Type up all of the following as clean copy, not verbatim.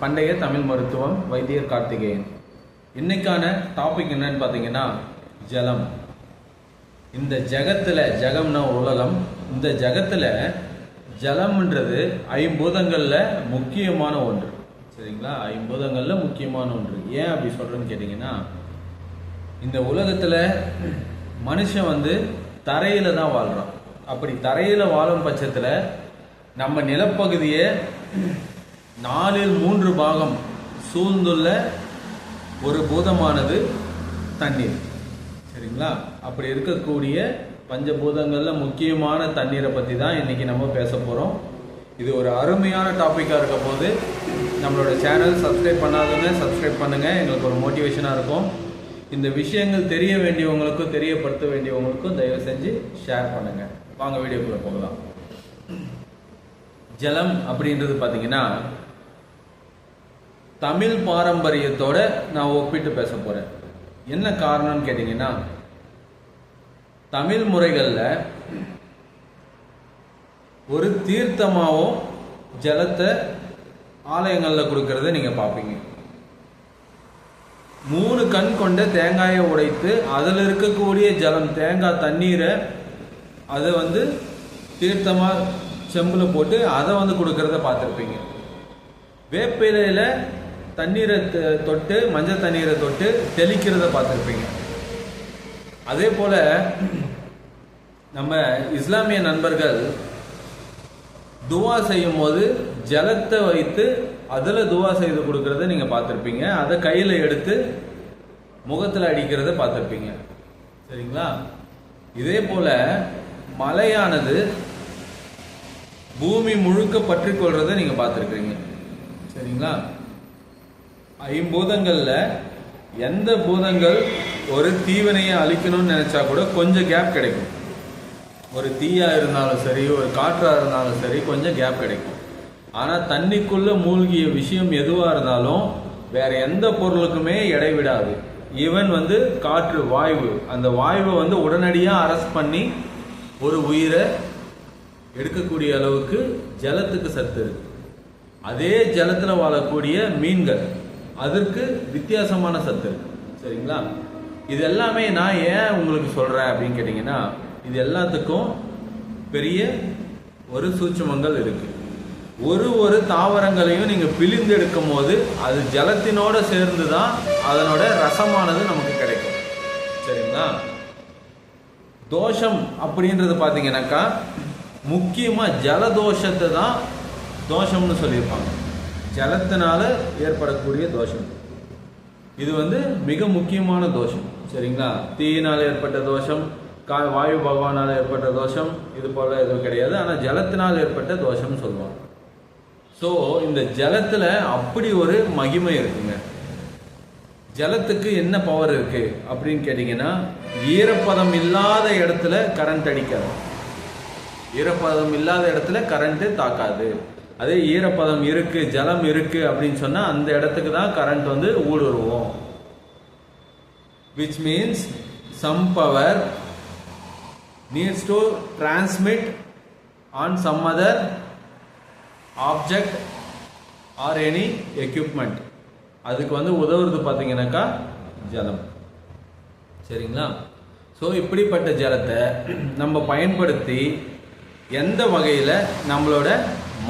பண்டைய தமிழ் மருத்துவம் வைத்தியர் கார்த்திகேயன். இன்னைக்கான டாபிக் என்னன்னு பார்த்தீங்கன்னா ஜலம். இந்த ஜகத்தில், ஜகம்னா உலகம், இந்த ஜகத்தில் ஜலம்ன்றது ஐம்பூதங்களில் முக்கியமான ஒன்று. சரிங்களா? ஐம்பூதங்களில் முக்கியமான ஒன்று. ஏன் அப்படி சொல்கிறேன்னு கேட்டிங்கன்னா, இந்த உலகத்தில் மனுஷன் தரையில் தான் வாழ்கிறான். அப்படி தரையில் வாழும் பட்சத்தில் நம்ம நிலப்பகுதியை 4/3 சூழ்ந்துள்ள ஒரு பூதமானது தண்ணீர். சரிங்களா? அப்படி இருக்கக்கூடிய பஞ்சபூதங்களில் முக்கியமான தண்ணீரை பற்றி தான் இன்றைக்கி நம்ம பேச போகிறோம். இது ஒரு அருமையான டாப்பிக்காக இருக்க போது நம்மளோட சேனல் சப்ஸ்கிரைப் பண்ணாதவங்க சப்ஸ்கிரைப் பண்ணுங்கள். எங்களுக்கு ஒரு மோட்டிவேஷனாக இருக்கும். இந்த விஷயங்கள் தெரிய வேண்டியவங்களுக்கும் தெரியப்படுத்த வேண்டியவங்களுக்கும் தயவு செஞ்சு ஷேர் பண்ணுங்கள். வாங்க வீடியோக்குள்ளே போகலாம். ஜலம் அப்படின்றது பார்த்தீங்கன்னா தமிழ் பாரம்பரியத்தோட நான் ஒப்பிட்டு பேச போகிறேன். என்ன காரணம்னு கேட்டிங்கன்னா, தமிழ் முறைகளில் ஒரு தீர்த்தமாகவும் ஜலத்தை ஆலயங்களில் கொடுக்கறத நீங்கள் பார்ப்பீங்க. 3 கண் கொண்ட தேங்காயை உடைத்து அதில் இருக்கக்கூடிய ஜலம், தேங்காய் தண்ணீரை அதை தீர்த்தமாக செம்பில் போட்டு அதை கொடுக்கறத பார்த்துருப்பீங்க. வேப்பிலையில் தண்ணீரை தொட்டு, மஞ்சள் தண்ணீரை தொட்டு தெளிக்கிறத பார்த்துருப்பீங்க. அதே போல் நம்ம இஸ்லாமிய நண்பர்கள் துவா செய்யும் போது ஜலத்தை வைத்து அதில் துவா செய்து கொடுக்கறத நீங்கள் பார்த்துருப்பீங்க. அதை கையில் எடுத்து முகத்தில் அடிக்கிறத பார்த்துருப்பீங்க. சரிங்களா? இதே போல் மலையானது பூமி முழுக்க பற்றி கொள்றதை நீங்கள் பார்த்துருக்கீங்க. சரிங்களா? ஐம்பூதங்களில் எந்த பூதங்கள் ஒரு தீவினையை அழிக்கணும்னு நினச்சா கூட கொஞ்சம் கேப் கிடைக்கும். ஒரு தீயாக இருந்தாலும் சரி, ஒரு காற்றாக இருந்தாலும் சரி, கொஞ்சம் கேப் கிடைக்கும். ஆனால் தண்ணிக்குள்ளே மூழ்கிய விஷயம் எதுவாக இருந்தாலும் வேற எந்த பொருளுக்குமே எடை விடாது. ஈவன் காற்று, வாயு, அந்த வாயுவை உடனடியாக அரெஸ்ட் பண்ணி ஒரு உயிரை எடுக்கக்கூடிய அளவுக்கு ஜலத்துக்கு சத்து இருக்கு. அதே ஜலத்தில் வாழக்கூடிய மீன்கள், அதற்கு வித்தியாசமான சத்து இருக்கு. சரிங்களா? இது எல்லாமே நான் ஏன் உங்களுக்கு சொல்றேன் அப்படின்னு கேட்டீங்கன்னா, இது எல்லாத்துக்கும் பெரிய ஒரு சூட்சுமங்கள் இருக்கு. ஒரு தாவரங்களையும் நீங்க பிழிந்து எடுக்கும் போது அது ஜலத்தினோட சேர்ந்து தான் அதனோட ரசமானது நமக்கு கிடைக்கும். சரிங்களா? தோஷம் அப்படின்றது பார்த்தீங்கன்னாக்கா, முக்கியமாக ஜலதோஷத்தை தான் தோஷம்னு சொல்லியிருப்பாங்க. ஜலத்தினால ஏற்படக்கூடிய தோஷம் இது மிக முக்கியமான தோஷம். சரிங்களா? தீயினால் ஏற்பட்ட தோஷம், வாயு பகவானால் ஏற்பட்ட தோஷம், இது போல எதுவும் கிடையாது. ஆனால் ஜலத்தினால் ஏற்பட்ட தோஷம்னு சொல்லுவாங்க. ஸோ இந்த ஜலத்தில் அப்படி ஒரு மகிமை இருக்குங்க. ஜலத்துக்கு என்ன பவர் இருக்கு அப்படின்னு கேட்டிங்கன்னா, ஈரப்பதம் இல்லாத இடத்துல கரண்ட் அடிக்காது. ஈரப்பதம் இல்லாத இடத்துல கரண்ட்டு தாக்காது. அதே ஈரப்பதம் இருக்கு, ஜலம் இருக்கு அப்படின்னு சொன்னா அந்த இடத்துக்கு தான் current ஊடுருவோம். which means some power needs to transmit on some other object or any equipment. அதுக்கு உதவுறது பார்த்தீங்கன்னாக்கா ஜலம். சரிங்களா? ஸோ இப்படிப்பட்ட ஜலத்தை நம்ம பயன்படுத்தி எந்த வகையில் நம்மளோட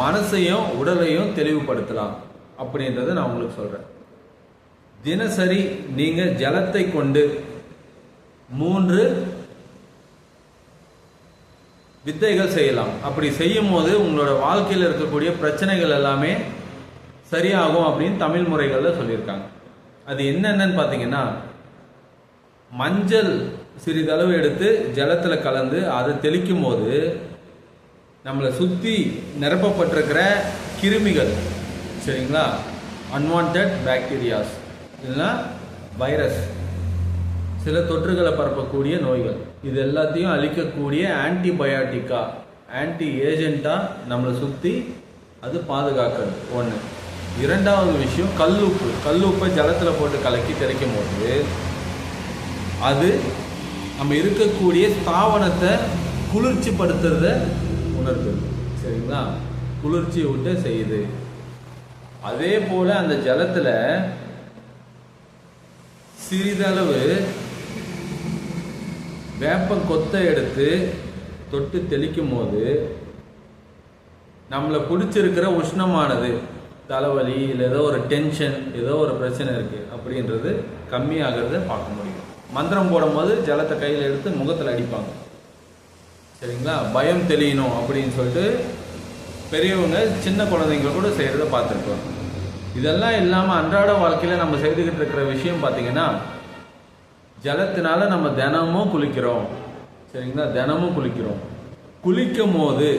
மனசையும் உடலையும் தெளிவுபடுத்தலாம் அப்படின்றத நான் உங்களுக்கு சொல்கிறேன். தினசரி நீங்கள் ஜலத்தை கொண்டு 3 வித்தைகள் செய்யலாம். அப்படி செய்யும் போது உங்களோட வாழ்க்கையில் இருக்கக்கூடிய பிரச்சனைகள் எல்லாமே சரியாகும் அப்படின்னு தமிழ் முறைகளில் சொல்லியிருக்காங்க. அது என்னென்னு பார்த்தீங்கன்னா, மஞ்சள் சிறிதளவு எடுத்து ஜலத்தில் கலந்து அதை தெளிக்கும் போது நம்மளை சுற்றி நிரப்பப்பட்டிருக்கிற கிருமிகள், சரிங்களா, அன்வான்ட் பாக்டீரியாஸ் இல்லைன்னா வைரஸ், சில தொற்றுகளை பரப்பக்கூடிய நோய்கள், இது எல்லாத்தையும் அழிக்கக்கூடிய ஆன்டிபயாட்டிக்கா, ஆன்டி ஏஜென்ட்டாக நம்மளை சுற்றி அது பாதுகாக்கிறது ஒன்று. 2வது விஷயம் கல்லுப்பை ஜலத்தில் போட்டு கலக்கி தெளிக்கும் போது அது நம்ம இருக்கக்கூடிய ஸ்தாவனத்தை குளிர்ச்சி படுத்துறத உணர்த்துது. சரிங்களா? குளிர்ச்சி விட்டு செய்யுது. அதே போல அந்த ஜலத்துல சிறிதளவு வேப்ப கொத்தை எடுத்து தொட்டு தெளிக்கும் போது நம்மளை பிடிச்சிருக்கிற உஷ்ணமானது, தலைவலி இல்லை ஏதோ ஒரு டென்ஷன், ஏதோ ஒரு பிரச்சனை இருக்கு அப்படின்றது கம்மியாகிறத பார்க்க முடியும். மந்திரம் போடும்போது ஜலத்தை கையில் எடுத்து முகத்தில் அடிப்பாங்க. சரிங்களா? பயம் தெளியணும் அப்படின்னு சொல்லிட்டு பெரியவங்க சின்ன குழந்தைங்க கூட செய்கிறத பார்த்துருக்கோம். இதெல்லாம் இல்லாமல் அன்றாட வாழ்க்கையில் நம்ம செய்துக்கிட்டு இருக்கிற விஷயம் பார்த்தீங்கன்னா, ஜலத்தினால நம்ம தினமும் குளிக்கிறோம். சரிங்களா? தினமும் குளிக்கிறோம். குளிக்கும் போது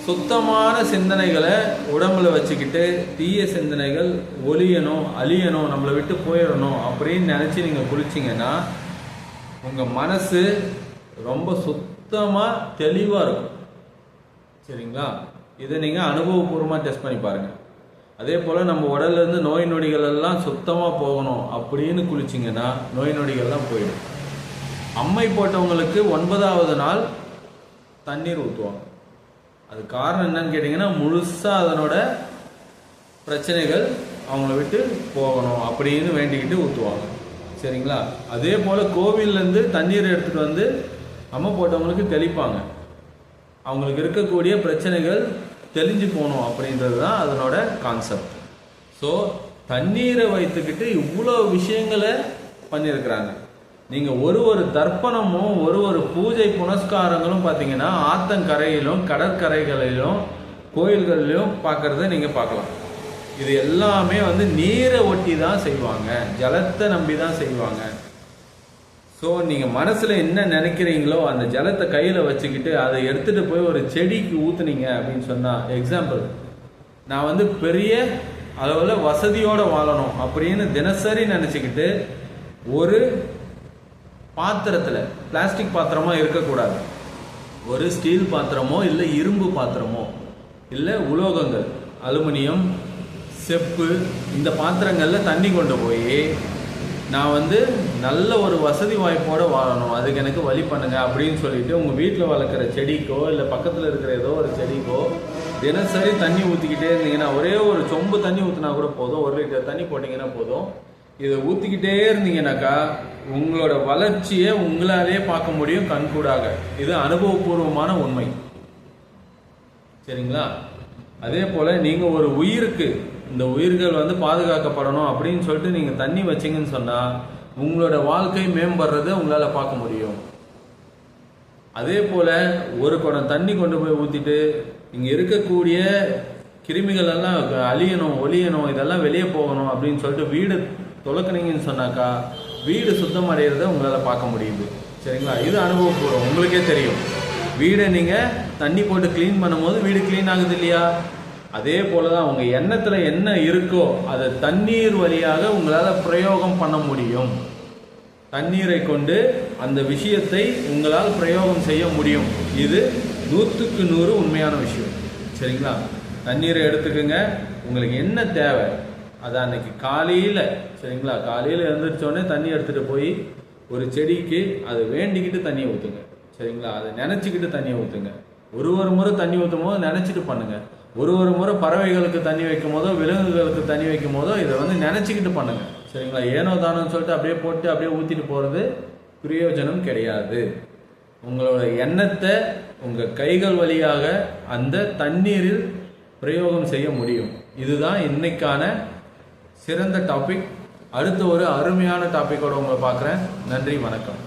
சுத்தமான சிந்தனைகளை உடம்புல வச்சுக்கிட்டு தீய சிந்தனைகள் ஒழியணும், அழியணும், நம்மளை விட்டு போயிடணும் அப்படின்னு நினச்சி நீங்கள் குளிச்சிங்கன்னா உங்கள் மனசு ரொம்ப சுத்தமாக தெளிவாக இருக்கும். சரிங்களா? இதை நீங்கள் அனுபவபூர்வமாக டெஸ்ட் பண்ணி பாருங்கள். அதே போல் நம்ம உடல்லேருந்து நோய் நொடிகள் எல்லாம் சுத்தமாக போகணும் அப்படின்னு குளிச்சிங்கன்னா நோய் நொடிகள்லாம் போயிடும். அம்மை போட்டவங்களுக்கு 9வது நாள் தண்ணீர் ஊற்றுவாங்க. அது காரணம் என்னன்னு கேட்டிங்கன்னா, முழுசாக அதனோட பிரச்சனைகள் அவங்கள விட்டு போகணும் அப்படின்னு வேண்டிக்கிட்டு ஊற்றுவாங்க. சரிங்களா? அதே போல் கோவில்லேருந்து தண்ணீர் எடுத்துகிட்டு வந்து அம்மை போட்டவங்களுக்கு தெளிப்பாங்க. அவங்களுக்கு இருக்கக்கூடிய பிரச்சனைகள் தெளிஞ்சு போகணும் அப்படின்றது தான் அதனோட கான்செப்ட். ஸோ தண்ணீரை வைத்துக்கிட்டு இவ்வளோ விஷயங்களை பண்ணியிருக்கிறாங்க. நீங்கள் ஒரு தர்ப்பணமும் ஒரு பூஜை புனஸ்காரங்களும் பார்த்தீங்கன்னா ஆத்தங்கரையிலும் கடற்கரைகளிலும் கோயில்களிலும் பார்க்குறத நீங்கள் பார்க்கலாம். இது எல்லாமே நீரை ஒட்டி தான் செய்வாங்க, ஜலத்தை நம்பி தான் செய்வாங்க. ஸோ நீங்கள் மனசில் என்ன நினைக்கிறீங்களோ அந்த ஜலத்தை கையில் வச்சுக்கிட்டு அதை எடுத்துகிட்டு போய் ஒரு செடிக்கு ஊற்றுனீங்க அப்படின்னு சொன்னால், எக்ஸாம்பிள், நான் பெரிய அளவில் வசதியோடு வாழணும் அப்படின்னு தினசரி நினச்சிக்கிட்டு ஒரு பாத்திரத்தில், பிளாஸ்டிக் பாத்திரமாக இருக்கக்கூடாது, ஒரு ஸ்டீல் பாத்திரமோ இல்லை இரும்பு பாத்திரமோ இல்லை உலோகங்கள், அலுமினியம், செப்பு, இந்த பாத்திரங்களில் தண்ணி கொண்டு போய் நான் நல்ல ஒரு வசதி வாய்ப்போடு வாழணும், அதுக்கு எனக்கு வழி பண்ணுங்க அப்படின்னு சொல்லிட்டு உங்கள் வீட்டில் வளர்க்குற செடிக்கோ இல்லை பக்கத்தில் இருக்கிற ஏதோ ஒரு செடிக்கோ தினசரி தண்ணி ஊற்றிக்கிட்டே இருந்தீங்கன்னா, ஒரே ஒரு சொம்பு தண்ணி ஊற்றினா கூட போதும், 1 லிட்டர் தண்ணி போட்டிங்கன்னா போதும், இதை ஊற்றிக்கிட்டே இருந்தீங்கன்னாக்கா உங்களோட வளர்ச்சியை உங்களாலே பார்க்க முடியும் கண்கூடாக. இது அனுபவபூர்வமான உண்மை. சரிங்களா? அதே போல் நீங்கள் ஒரு உயிருக்கு, இந்த உயிர்கள் பாதுகாக்கப்படணும் அப்படின்னு சொல்லிட்டு நீங்கள் தண்ணி வச்சிங்கன்னு சொன்னால் உங்களோட வாழ்க்கை மேம்படுறதை உங்களால் பார்க்க முடியும். அதே போல் ஒரு குடம் தண்ணி கொண்டு போய் ஊற்றிட்டு இங்கே இருக்கக்கூடிய கிருமிகள் எல்லாம் அழியணும், ஒழியணும், இதெல்லாம் வெளியே போகணும் அப்படின்னு சொல்லிட்டு வீடு தொலைக்குனீங்கன்னு சொன்னாக்கா வீடு சுத்தம் அடைகிறத உங்களால் பார்க்க முடியுது. சரிங்களா? இது அனுபவப்பூர்வம், உங்களுக்கே தெரியும். வீடை நீங்கள் தண்ணி போட்டு க்ளீன் பண்ணும்போது வீடு க்ளீன் ஆகுது இல்லையா? அதே போல தான் உங்கள் எண்ணத்தில் என்ன இருக்கோ அதை தண்ணீர் வழியாக உங்களால் பிரயோகம் பண்ண முடியும். தண்ணீரை கொண்டு அந்த விஷயத்தை உங்களால் பிரயோகம் செய்ய முடியும். இது 100க்கு 100 உண்மையான விஷயம். சரிங்களா? தண்ணீரை எடுத்துக்கோங்க, உங்களுக்கு என்ன தேவை அதை அன்னைக்கு காலையில், சரிங்களா, காலையில் எழுந்திரிச்சோடனே தண்ணி எடுத்துகிட்டு போய் ஒரு செடிக்கு அதை வேண்டிக்கிட்டு தண்ணியை ஊற்றுங்க. சரிங்களா? அதை நினச்சிக்கிட்டு தண்ணியை ஊற்றுங்க. ஒரு முறை தண்ணி ஊற்றும் போது நினச்சிட்டு பண்ணுங்கள். ஒரு முறை பறவைகளுக்கு தண்ணி வைக்கும் போதோ விலங்குகளுக்கு தண்ணி வைக்கும் போதோ இதை நினச்சிக்கிட்டு பண்ணுங்கள். சரிங்களா? ஏனோ தானோன்னு சொல்லிட்டு அப்படியே போட்டு அப்படியே ஊற்றிட்டு போகிறது பிரயோஜனம் கிடையாது. உங்களோட எண்ணத்தை உங்கள் கைகள் வழியாக அந்த தண்ணீரில் பிரயோகம் செய்ய முடியும். இதுதான் இன்னைக்கான சிறந்த டாபிக். அடுத்த ஒரு அருமையான டாப்பிக்கோடு உங்களை பார்க்குறேன். நன்றி, வணக்கம்.